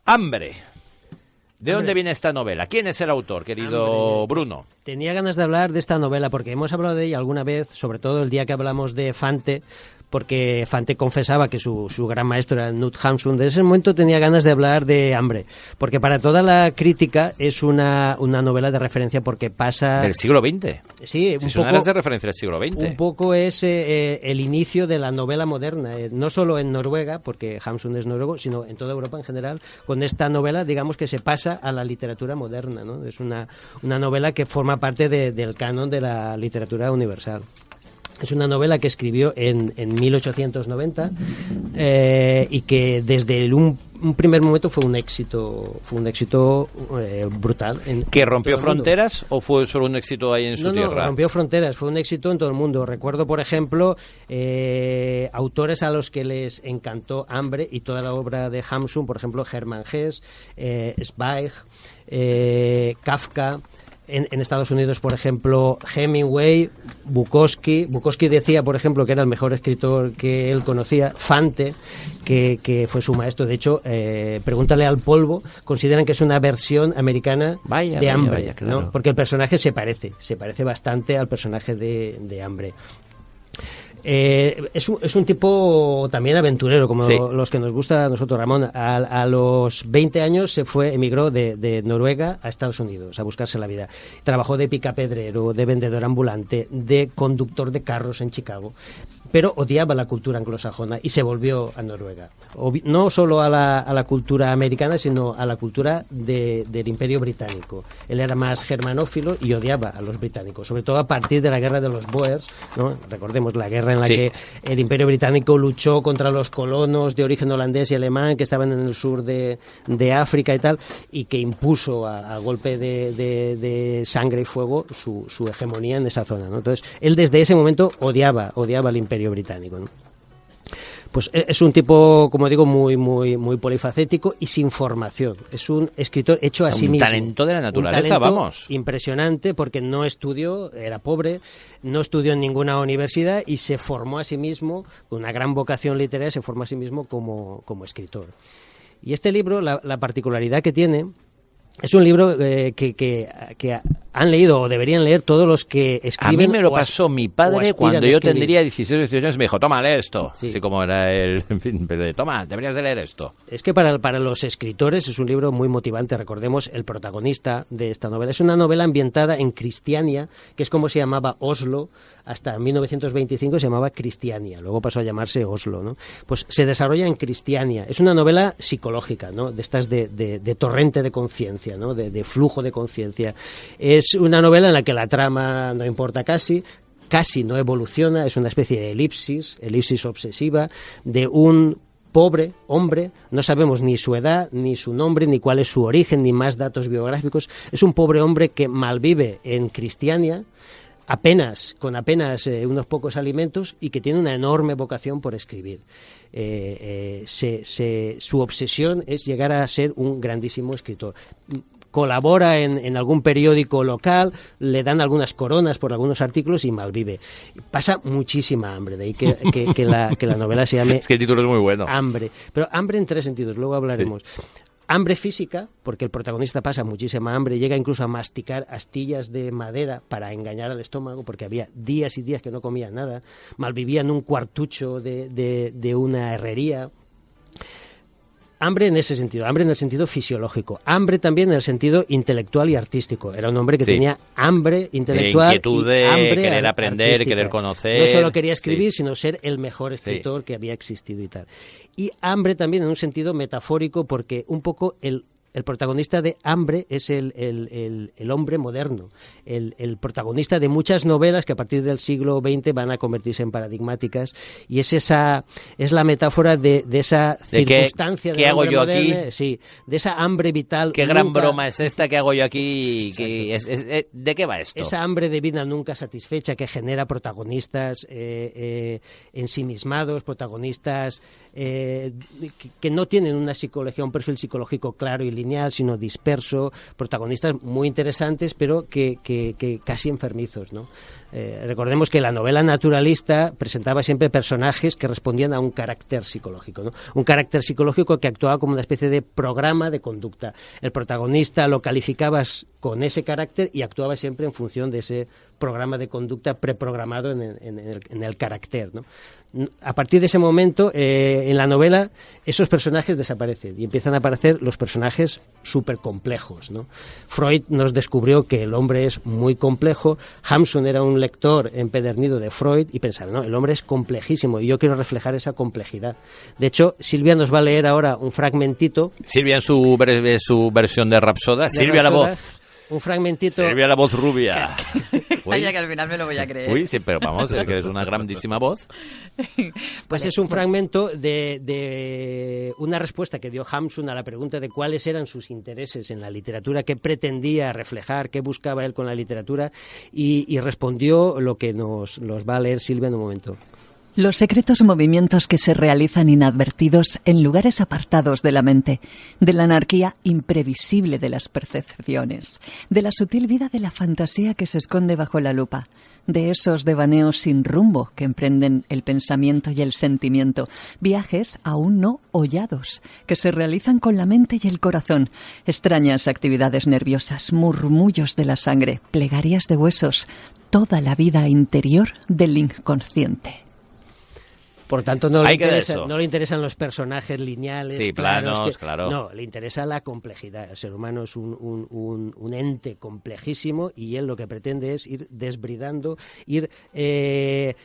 Hambre. ¿De dónde viene esta novela? ¿Quién es el autor, querido Bruno? Tenía ganas de hablar de esta novela porque hemos hablado de ella alguna vez, sobre todo el día que hablamos de Fante, porque Fante confesaba que su gran maestro era Knut Hamsun. Desde ese momento tenía ganas de hablar de Hambre, porque para toda la crítica es una novela de referencia porque pasa... ¿Del siglo XX? Sí, un poco... de referencia del siglo XX. Un poco es el inicio de la novela moderna, no solo en Noruega, porque Hamsun es noruego, sino en toda Europa en general. Con esta novela, digamos que se pasa a la literatura moderna, ¿no? Es una novela que forma parte del canon de la literatura universal. Es una novela que escribió en 1890 y que desde un primer momento fue un éxito brutal. ¿Que rompió fronteras o fue solo un éxito ahí en su tierra? No, rompió fronteras, fue un éxito en todo el mundo. Recuerdo, por ejemplo, autores a los que les encantó Hambre y toda la obra de Hamsun, por ejemplo, Hermann Hesse, Zweig, Kafka. En Estados Unidos, por ejemplo, Hemingway, Bukowski. Bukowski decía, por ejemplo, que era el mejor escritor que él conocía. Fante, que fue su maestro. De hecho, Pregúntale al polvo, consideran que es una versión americana de Hambre, claro. ¿no? Porque el personaje se parece bastante al personaje de Hambre. Es un tipo también aventurero, como los que nos gusta a nosotros, Ramón. A los 20 años emigró de Noruega a Estados Unidos a buscarse la vida. Trabajó de picapedrero, de vendedor ambulante, de conductor de carros en Chicago, pero odiaba la cultura anglosajona y se volvió a Noruega. No solo a la cultura americana, sino a la cultura del Imperio Británico. Él era más germanófilo y odiaba a los británicos, sobre todo a partir de la guerra de los Boers, ¿no? Recordemos la guerra en la que el Imperio Británico luchó contra los colonos de origen holandés y alemán que estaban en el sur de África y tal, y que impuso a golpe de sangre y fuego su hegemonía en esa zona, ¿no? Entonces, él desde ese momento odiaba al Imperio Británico, ¿no? Pues es un tipo, como digo, muy muy muy polifacético y sin formación. Es un escritor hecho a sí mismo. Un talento de la naturaleza, vamos. Impresionante, porque no estudió, era pobre, no estudió en ninguna universidad y se formó a sí mismo, con una gran vocación literaria, se formó a sí mismo como escritor. Y este libro, la particularidad que tiene, es un libro que han leído o deberían leer todos los que escriben. A mí me lo pasó mi padre cuando yo tendría 16 o 18 años. Me dijo, toma, lee esto. Sí. Así como era él. En fin, pero toma, deberías de leer esto. Es que para los escritores es un libro muy motivante. Recordemos, el protagonista de esta novela es una novela ambientada en Cristiania, que es como se llamaba Oslo. Hasta 1925 se llamaba Cristiania, luego pasó a llamarse Oslo, ¿no? Pues se desarrolla en Cristiania. Es una novela psicológica, ¿no? De estas de torrente de conciencia, ¿no? De flujo de conciencia. Es una novela en la que la trama no importa casi no evoluciona, es una especie de elipsis obsesiva de un pobre hombre, no sabemos ni su edad, ni su nombre, ni cuál es su origen, ni más datos biográficos. Es un pobre hombre que malvive en Cristiania, con apenas unos pocos alimentos, y que tiene una enorme vocación por escribir. Su obsesión es llegar a ser un grandísimo escritor. Colabora en algún periódico local, le dan algunas coronas por algunos artículos y malvive. Pasa muchísima hambre, de ahí que la novela se llame... Es que el título es muy bueno. Hambre. Pero hambre en tres sentidos, luego hablaremos. Sí. Hambre física, porque el protagonista pasa muchísima hambre, llega incluso a masticar astillas de madera para engañar al estómago, porque había días y días que no comía nada, malvivía en un cuartucho de una herrería. Hambre en ese sentido, hambre en el sentido fisiológico, hambre también en el sentido intelectual y artístico. Era un hombre que tenía hambre intelectual, inquietud de hambre querer aprender, artística. Querer conocer. No solo quería escribir, sino ser el mejor escritor que había existido y tal. Y hambre también en un sentido metafórico, porque un poco el protagonista de Hambre es el hombre moderno, el protagonista de muchas novelas que a partir del siglo XX van a convertirse en paradigmáticas, y es la metáfora de esa circunstancia ¿Qué hago yo moderno, aquí? Sí, de esa hambre vital. ¿Qué gran broma es esta que hago yo aquí? ¿De qué va esto? Esa hambre de vida nunca satisfecha que genera protagonistas ensimismados, protagonistas que no tienen una psicología, un perfil psicológico claro y lineal, sino disperso, protagonistas muy interesantes, pero que casi enfermizos, ¿no? Recordemos que la novela naturalista presentaba siempre personajes que respondían a un carácter psicológico, ¿no? Un carácter psicológico que actuaba como una especie de programa de conducta. El protagonista lo calificabas con ese carácter y actuaba siempre en función de ese programa de conducta preprogramado en el carácter, ¿no? A partir de ese momento, en la novela, esos personajes desaparecen y empiezan a aparecer los personajes súper complejos, ¿no? Freud nos descubrió que el hombre es muy complejo. Hamsun era un lector empedernido de Freud y pensaba, no, el hombre es complejísimo y yo quiero reflejar esa complejidad. De hecho, Silvia nos va a leer ahora un fragmentito. Silvia en su versión de Rapsoda. Silvia la voz. Un fragmentito. Silvia la voz rubia. Vaya, que al final me lo voy a creer. Uy, sí, pero vamos, es que es una grandísima voz. Pues es un fragmento de una respuesta que dio Hamsun a la pregunta de cuáles eran sus intereses en la literatura, qué pretendía reflejar, qué buscaba él con la literatura, y respondió lo que nos va a leer Silvia en un momento. Los secretos movimientos que se realizan inadvertidos en lugares apartados de la mente, de la anarquía imprevisible de las percepciones, de la sutil vida de la fantasía que se esconde bajo la lupa, de esos devaneos sin rumbo que emprenden el pensamiento y el sentimiento, viajes aún no hollados, que se realizan con la mente y el corazón, extrañas actividades nerviosas, murmullos de la sangre, plegarias de huesos, toda la vida interior del inconsciente. Por tanto, no le interesan los personajes lineales, sí, planos, claro. No, le interesa la complejidad. El ser humano es un ente complejísimo y él lo que pretende es ir desbridando, ir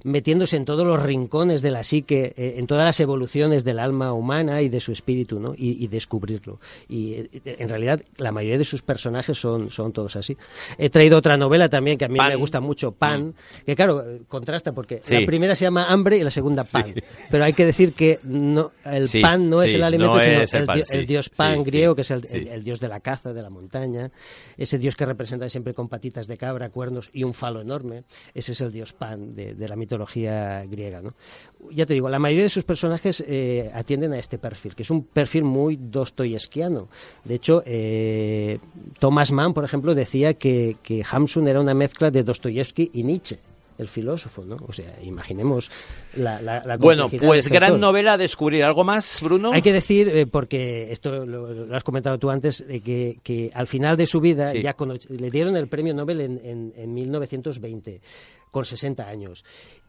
metiéndose en todos los rincones de la psique, en todas las evoluciones del alma humana y de su espíritu, ¿no? Y descubrirlo. Y en realidad la mayoría de sus personajes son todos así. He traído otra novela también que a mí me gusta mucho, Pan, que claro, contrasta porque la primera se llama Hambre y la segunda Pan. Sí. Pero hay que decir que pan no es el alimento, sino el dios Pan griego, que es el dios de la caza, de la montaña, ese dios que representa siempre con patitas de cabra, cuernos y un falo enorme. Ese es el dios Pan de la mitología griega, ¿no? Ya te digo, la mayoría de sus personajes atienden a este perfil, que es un perfil muy dostoyevskiano. De hecho, Thomas Mann, por ejemplo, decía que Hamsun era una mezcla de Dostoyevsky y Nietzsche, el filósofo, ¿no? O sea, imaginemos la bueno, pues gran autor. Novela a descubrir. ¿Algo más, Bruno? Hay que decir, porque esto lo has comentado tú antes, que al final de su vida le dieron el premio Nobel en 1920, con 60 años.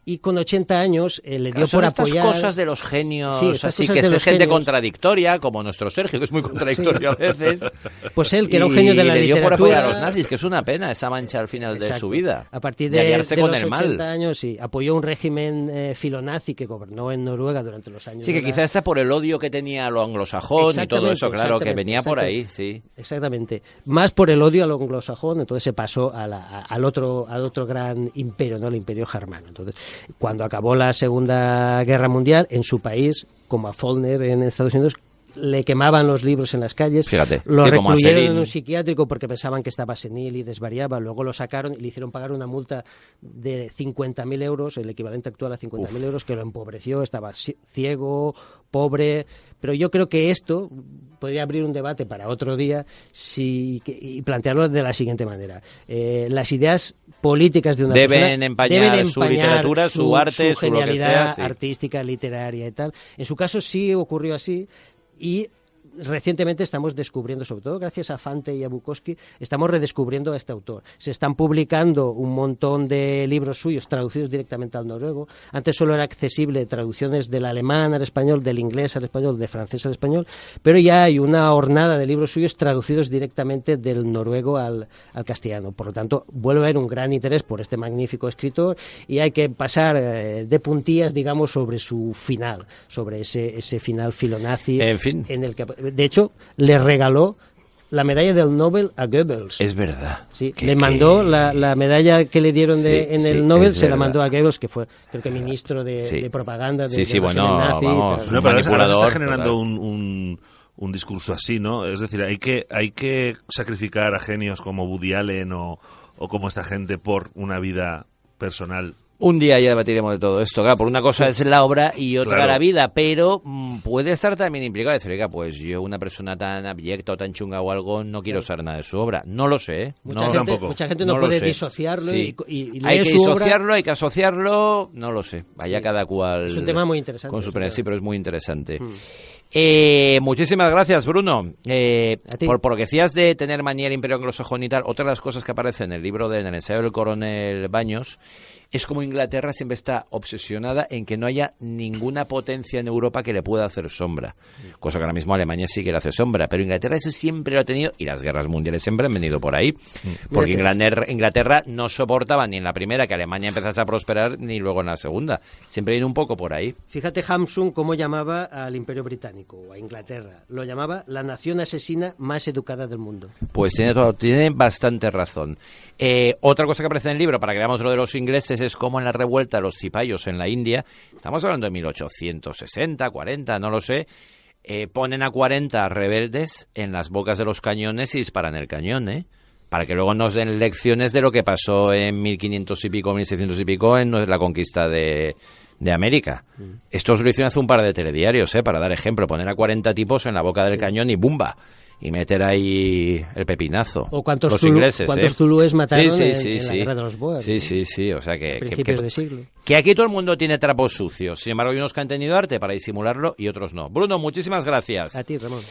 Y con 80 años le dio por apoyar... Estas cosas de los genios, así que es gente contradictoria, como nuestro Sergio, que es muy contradictorio a veces. Pues él, que era un genio de la literatura... le dio por apoyar a los nazis, que es una pena esa mancha al final de su vida. A partir de los 80 años, apoyó un régimen filonazi que gobernó en Noruega durante los años... Sí, que quizás está por el odio que tenía a lo anglosajón y todo eso, claro, que venía por ahí, sí. Exactamente. Más por el odio a lo anglosajón, entonces se pasó al otro gran imperio, ¿no? El imperio germano. Entonces, cuando acabó la Segunda Guerra Mundial, en su país, como a Faulkner en Estados Unidos, le quemaban los libros en las calles. Fíjate, lo recluyeron en un psiquiátrico porque pensaban que estaba senil y desvariaba. Luego lo sacaron y le hicieron pagar una multa de 50.000 euros, el equivalente actual a 50.000 euros, que lo empobreció. Estaba ciego, pobre. Pero yo creo que esto podría abrir un debate para otro día y plantearlo de la siguiente manera. Las ideas políticas de una persona deben empañar su literatura, su arte, su genialidad lo que sea, artística, literaria y tal. En su caso sí ocurrió así. Y recientemente estamos descubriendo, sobre todo gracias a Fante y a Bukowski, estamos redescubriendo a este autor. Se están publicando un montón de libros suyos traducidos directamente al noruego. Antes solo era accesible traducciones del alemán al español, del inglés al español, del francés al español, pero ya hay una hornada de libros suyos traducidos directamente del noruego al castellano. Por lo tanto, vuelve a haber un gran interés por este magnífico escritor y hay que pasar de puntillas, digamos, sobre su final, sobre ese final filonazi, en fin, en el que... De hecho, le regaló la medalla del Nobel a Goebbels. Es verdad. Sí, le mandó la medalla que le dieron el Nobel, se la mandó a Goebbels, que fue, creo que ministro de propaganda de bueno, nazi. Vamos, no, pero ahora está generando un discurso así, ¿no? Es decir, hay que sacrificar a genios como Woody Allen o como esta gente por una vida personal Un día ya debatiremos de todo esto. Claro, por una cosa es la obra y otra la vida, pero puede estar también implicado decir, oiga, pues yo, una persona tan abyecta o tan chunga o algo, no quiero usar nada de su obra. No lo sé. Mucha gente no puede disociarlo y hay que disociarlo, hay que asociarlo, no lo sé. Vaya cada cual. Es un tema muy interesante. Con su sí, pero es muy interesante. Muchísimas gracias, Bruno. Por lo que decías de tener manía el Imperio anglosajón y tal, otra de las cosas que aparece en el libro en el ensayo del coronel Baños, es como Inglaterra siempre está obsesionada en que no haya ninguna potencia en Europa que le pueda hacer sombra. Cosa que ahora mismo Alemania sí que le hace sombra, pero Inglaterra eso siempre lo ha tenido, y las guerras mundiales siempre han venido por ahí. Porque Inglaterra no soportaba ni en la primera que Alemania empezase a prosperar, ni luego en la segunda. Siempre ha ido un poco por ahí. Fíjate Hamsun cómo llamaba al Imperio Británico, o a Inglaterra. Lo llamaba la nación asesina más educada del mundo. Pues tiene bastante razón. Otra cosa que aparece en el libro, para que veamos lo de los ingleses, es como en la revuelta de los cipayos en la India, estamos hablando de 1860, 40, no lo sé, ponen a 40 rebeldes en las bocas de los cañones y disparan el cañón, para que luego nos den lecciones de lo que pasó en 1500 y pico, 1600 y pico en la conquista de América. Esto os lo hicieron hace un par de telediarios, para dar ejemplo, poner a 40 tipos en la boca del cañón y ¡bumba! Y meter ahí el pepinazo. O cuántos los ingleses, cuántos zulúes mataron en la sí. guerra de los Boers. Sí, o sea que... Principios de siglo. Que aquí todo el mundo tiene trapos sucios. Sin embargo, hay unos que han tenido arte para disimularlo y otros no. Bruno, muchísimas gracias. A ti, Ramón.